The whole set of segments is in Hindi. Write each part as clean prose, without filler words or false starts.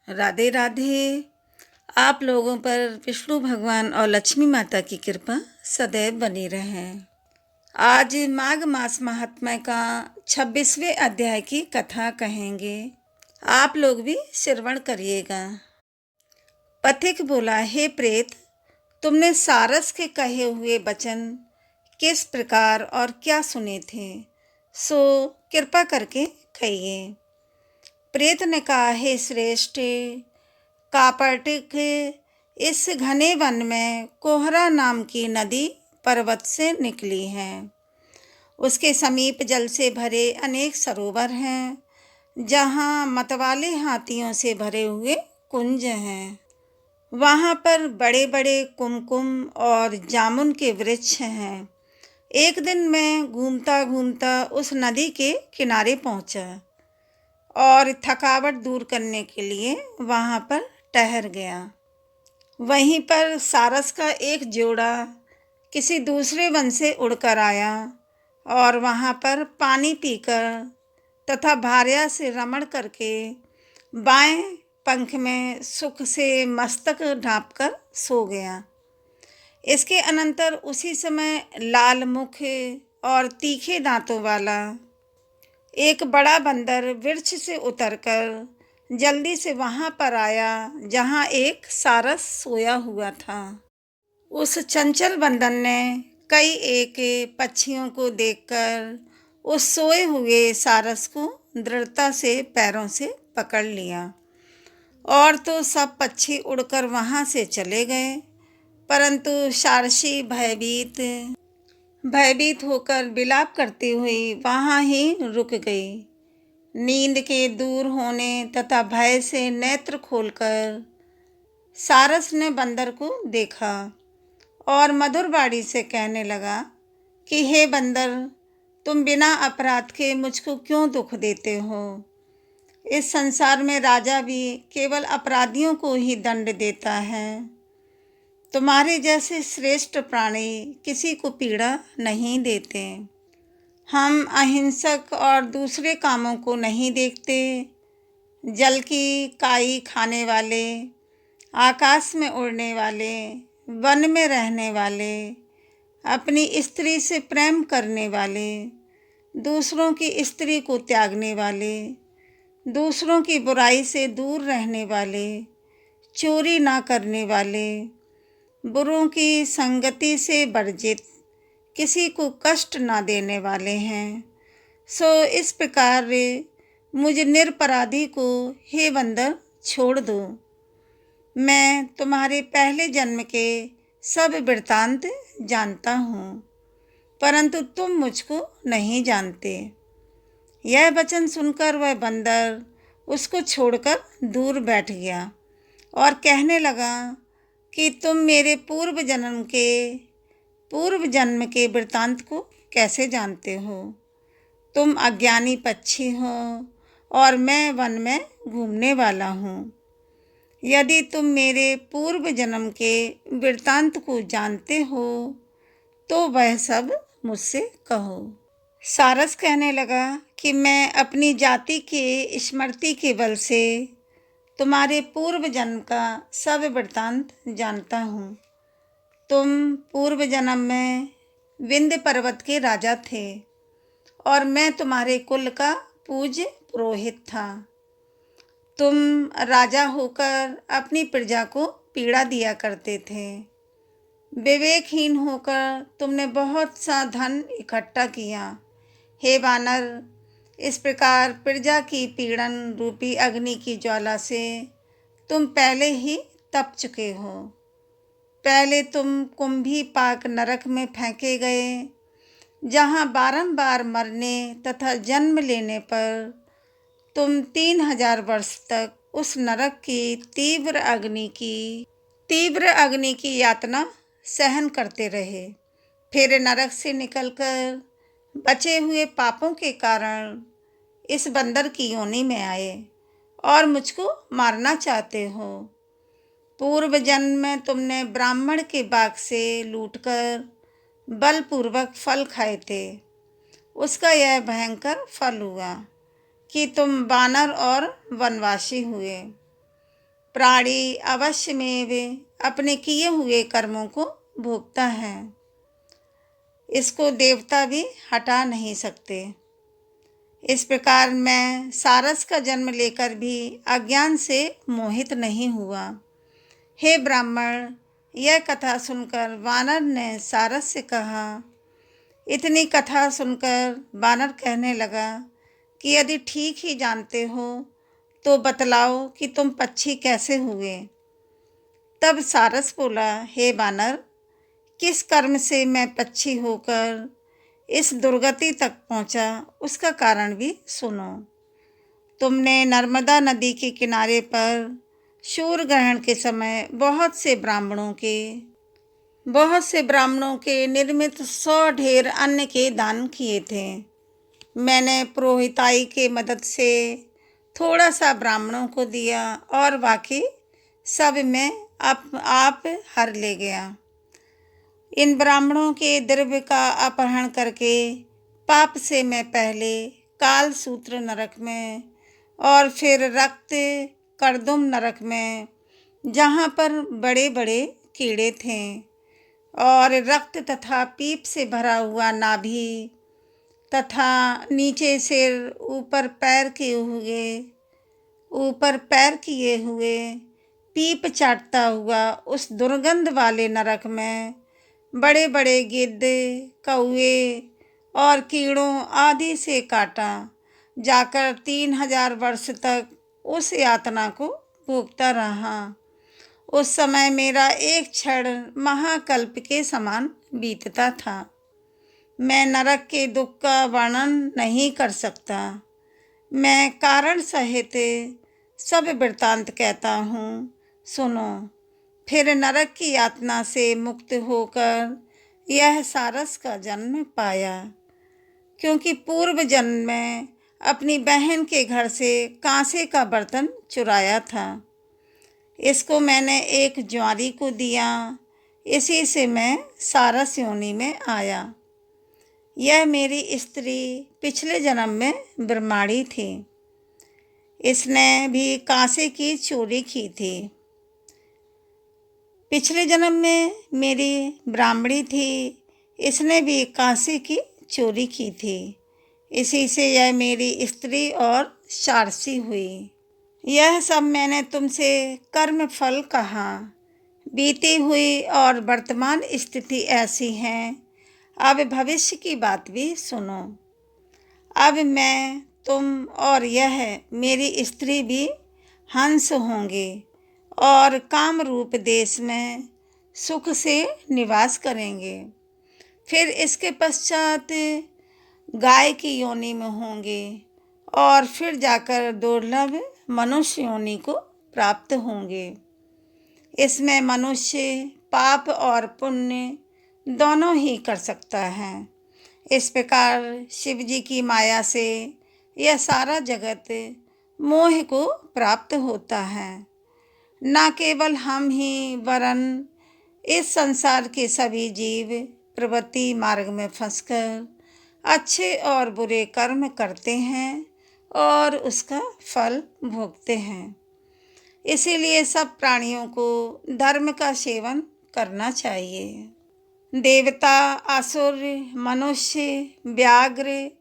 राधे राधे। आप लोगों पर विष्णु भगवान और लक्ष्मी माता की कृपा सदैव बनी रहे। आज माघ मास महात्म्य का 26वें अध्याय की कथा कहेंगे। आप लोग भी श्रवण करिएगा। पथिक बोला, हे प्रेत, तुमने सारस के कहे हुए वचन किस प्रकार और क्या सुने थे, सो कृपा करके कहिए। प्रेत ने कहा, हे श्रेष्ठ, कापटिक, इस घने वन में कोहरा नाम की नदी पर्वत से निकली है। उसके समीप जल से भरे अनेक सरोवर हैं, जहाँ मतवाले हाथियों से भरे हुए कुंज हैं। वहाँ पर बड़े बड़े कुमकुम और जामुन के वृक्ष हैं। एक दिन मैं घूमता घूमता उस नदी के किनारे पहुँचा और थकावट दूर करने के लिए वहाँ पर ठहर गया। वहीं पर सारस का एक जोड़ा किसी दूसरे वन से उड़कर आया और वहाँ पर पानी पीकर तथा भार्या से रमण करके बाएं पंख में सुख से मस्तक ढांपकर सो गया। इसके अनंतर उसी समय लाल मुख और तीखे दांतों वाला एक बड़ा बंदर वृक्ष से उतरकर जल्दी से वहां पर आया जहां एक सारस सोया हुआ था। उस चंचल बंदर ने कई एक पक्षियों को देखकर उस सोए हुए सारस को दृढ़ता से पैरों से पकड़ लिया और तो सब पक्षी उड़कर वहां से चले गए, परंतु सारसी भयभीत होकर विलाप करती हुई वहाँ ही रुक गई। नींद के दूर होने तथा भय से नेत्र खोलकर सारस ने बंदर को देखा और मधुर वाणी से कहने लगा कि हे बंदर, तुम बिना अपराध के मुझको क्यों दुख देते हो? इस संसार में राजा भी केवल अपराधियों को ही दंड देता है। तुम्हारे जैसे श्रेष्ठ प्राणी किसी को पीड़ा नहीं देते। हम अहिंसक और दूसरे कामों को नहीं देखते। जल की काई खाने वाले, आकाश में उड़ने वाले, वन में रहने वाले, अपनी स्त्री से प्रेम करने वाले, दूसरों की स्त्री को त्यागने वाले, दूसरों की बुराई से दूर रहने वाले, चोरी ना करने वाले, बुरों की संगति से वर्जित, किसी को कष्ट ना देने वाले हैं। सो इस प्रकार मुझ निरपराधी को हे बंदर छोड़ दो। मैं तुम्हारे पहले जन्म के सब वृत्तांत जानता हूँ, परंतु तुम मुझको नहीं जानते। यह वचन सुनकर वह बंदर उसको छोड़कर दूर बैठ गया और कहने लगा कि तुम मेरे पूर्व जन्म के वृत्तांत को कैसे जानते हो? तुम अज्ञानी पक्षी हो और मैं वन में घूमने वाला हूँ। यदि तुम मेरे पूर्व जन्म के वृत्तांत को जानते हो तो वह सब मुझसे कहो। सारस कहने लगा कि मैं अपनी जाति के स्मृति के बल से तुम्हारे पूर्व जन्म का सब वृत्तांत जानता हूँ। तुम पूर्व जन्म में विंध्य पर्वत के राजा थे और मैं तुम्हारे कुल का पूज्य पुरोहित था। तुम राजा होकर अपनी प्रजा को पीड़ा दिया करते थे। विवेकहीन होकर तुमने बहुत सा धन इकट्ठा किया। हे वानर, इस प्रकार प्रजा की पीड़न रूपी अग्नि की ज्वाला से तुम पहले ही तप चुके हो। पहले तुम कुंभी पाक नरक में फेंके गए, जहाँ बारंबार मरने तथा जन्म लेने पर तुम 3000 वर्ष तक उस नरक की तीव्र अग्नि की यातना सहन करते रहे। फिर नरक से निकलकर बचे हुए पापों के कारण इस बंदर की योनि में आए और मुझको मारना चाहते हो। पूर्व जन्म में तुमने ब्राह्मण के बाग से लूटकर बलपूर्वक फल खाए थे। उसका यह भयंकर फल हुआ कि तुम वानर और वनवासी हुए। प्राणी अवश्य में वे अपने किए हुए कर्मों को भोगता है। इसको देवता भी हटा नहीं सकते। इस प्रकार मैं सारस का जन्म लेकर भी अज्ञान से मोहित नहीं हुआ। हे ब्राह्मण, यह कथा सुनकर वानर ने सारस से कहा। इतनी कथा सुनकर वानर कहने लगा कि यदि ठीक ही जानते हो तो बतलाओ कि तुम पक्षी कैसे हुए। तब सारस बोला, हे वानर, किस कर्म से मैं पक्षी होकर इस दुर्गति तक पहुंचा उसका कारण भी सुनो। तुमने नर्मदा नदी के किनारे पर सूर्य ग्रहण के समय बहुत से ब्राह्मणों के निर्मित 100 ढेर अन्न के दान किए थे। मैंने पुरोहिताई के मदद से थोड़ा सा ब्राह्मणों को दिया और बाकी सब मैं आप हर ले गया। इन ब्राह्मणों के द्रव्य का अपहरण करके पाप से मैं पहले काल सूत्र नरक में और फिर रक्त करदुम नरक में, जहाँ पर बड़े बड़े कीड़े थे और रक्त तथा पीप से भरा हुआ नाभि तथा नीचे सिर ऊपर पैर किए हुए पीप चाटता हुआ उस दुर्गंध वाले नरक में बड़े बड़े गिद्ध, कौए और कीड़ों आदि से काटा जाकर 3000 वर्ष तक उस यातना को भोगता रहा। उस समय मेरा एक क्षण महाकल्प के समान बीतता था। मैं नरक के दुख का वर्णन नहीं कर सकता। मैं कारण सहित सब वृत्तांत कहता हूँ, सुनो। फिर नरक की यातना से मुक्त होकर यह सारस का जन्म पाया, क्योंकि पूर्व जन्म में अपनी बहन के घर से कांसे का बर्तन चुराया था। इसको मैंने एक ज्वारी को दिया, इसी से मैं सारस योनि में आया। यह मेरी स्त्री पिछले जन्म में ब्रह्माणी थी। इसने भी कांसे की चोरी की थी। पिछले जन्म में मेरी ब्राह्मणी थी, इसने भी कांसे की चोरी की थी। इसी से यह मेरी स्त्री और सारसी हुई। यह सब मैंने तुमसे कर्म फल कहा। बीती हुई और वर्तमान स्थिति ऐसी है। अब भविष्य की बात भी सुनो। अब मैं, तुम और यह मेरी स्त्री भी हंस होंगे और काम रूप देश में सुख से निवास करेंगे। फिर इसके पश्चात गाय की योनि में होंगे और फिर जाकर दुर्लभ मनुष्य योनि को प्राप्त होंगे। इसमें मनुष्य पाप और पुण्य दोनों ही कर सकता है। इस प्रकार शिव जी की माया से यह सारा जगत मोह को प्राप्त होता है। न केवल हम ही वरन इस संसार के सभी जीव प्रवृत्ति मार्ग में फंसकर अच्छे और बुरे कर्म करते हैं और उसका फल भोगते हैं। इसीलिए सब प्राणियों को धर्म का सेवन करना चाहिए। देवता, असुर, मनुष्य, व्याघ्र,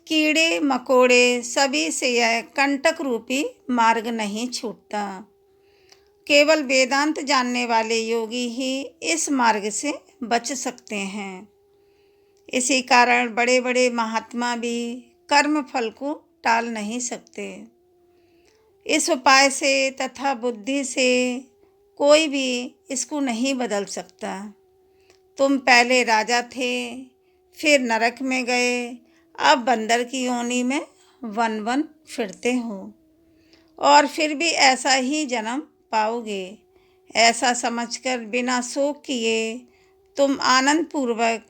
कीड़े मकोड़े सभी से यह कंटक रूपी मार्ग नहीं छूटता। केवल वेदांत जानने वाले योगी ही इस मार्ग से बच सकते हैं। इसी कारण बड़े बड़े महात्मा भी कर्म फल को टाल नहीं सकते। इस उपाय से तथा बुद्धि से कोई भी इसको नहीं बदल सकता। तुम पहले राजा थे, फिर नरक में गए, अब बंदर की योनि में वन वन फिरते हो और फिर भी ऐसा ही जन्म पाओगे। ऐसा समझकर बिना शोक किए तुम आनंद पूर्वक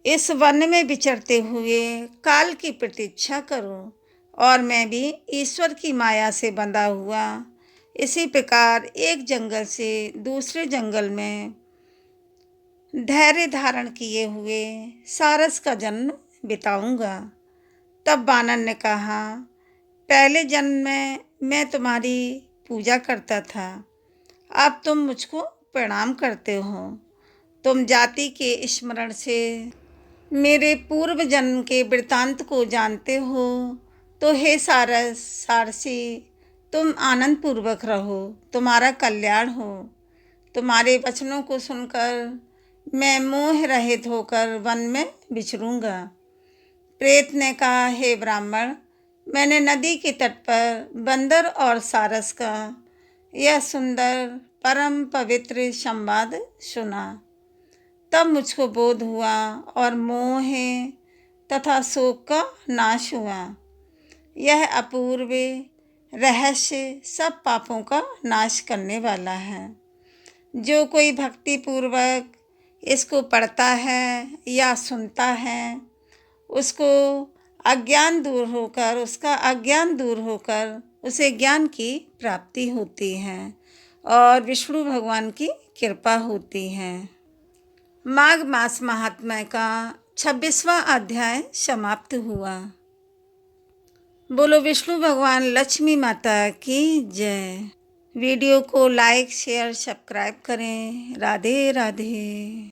इस वन में विचरते हुए काल की प्रतीक्षा करो और मैं भी ईश्वर की माया से बंधा हुआ इसी प्रकार एक जंगल से दूसरे जंगल में धैर्य धारण किए हुए सारस का जन्म बिताऊंगा। तब वानर ने कहा, पहले जन्म में मैं तुम्हारी पूजा करता था। अब तुम मुझको प्रणाम करते हो। तुम जाति के स्मरण से मेरे पूर्व जन्म के वृत्तांत को जानते हो। तो हे सारसी, तुम आनंद पूर्वक रहो, तुम्हारा कल्याण हो। तुम्हारे वचनों को सुनकर मैं मोह रहित होकर वन में विचरूंगा। प्रेत ने कहा, हे ब्राह्मण, मैंने नदी के तट पर बंदर और सारस का यह सुंदर परम पवित्र संवाद सुना। तब मुझको बोध हुआ और मोह तथा शोक का नाश हुआ। यह अपूर्व रहस्य सब पापों का नाश करने वाला है। जो कोई भक्ति पूर्वक इसको पढ़ता है या सुनता है, उसका अज्ञान दूर होकर उसे ज्ञान की प्राप्ति होती है और विष्णु भगवान की कृपा होती है। माघ मास महात्म्य का 26वां अध्याय समाप्त हुआ। बोलो विष्णु भगवान लक्ष्मी माता की जय। वीडियो को लाइक, शेयर, सब्सक्राइब करें। राधे राधे।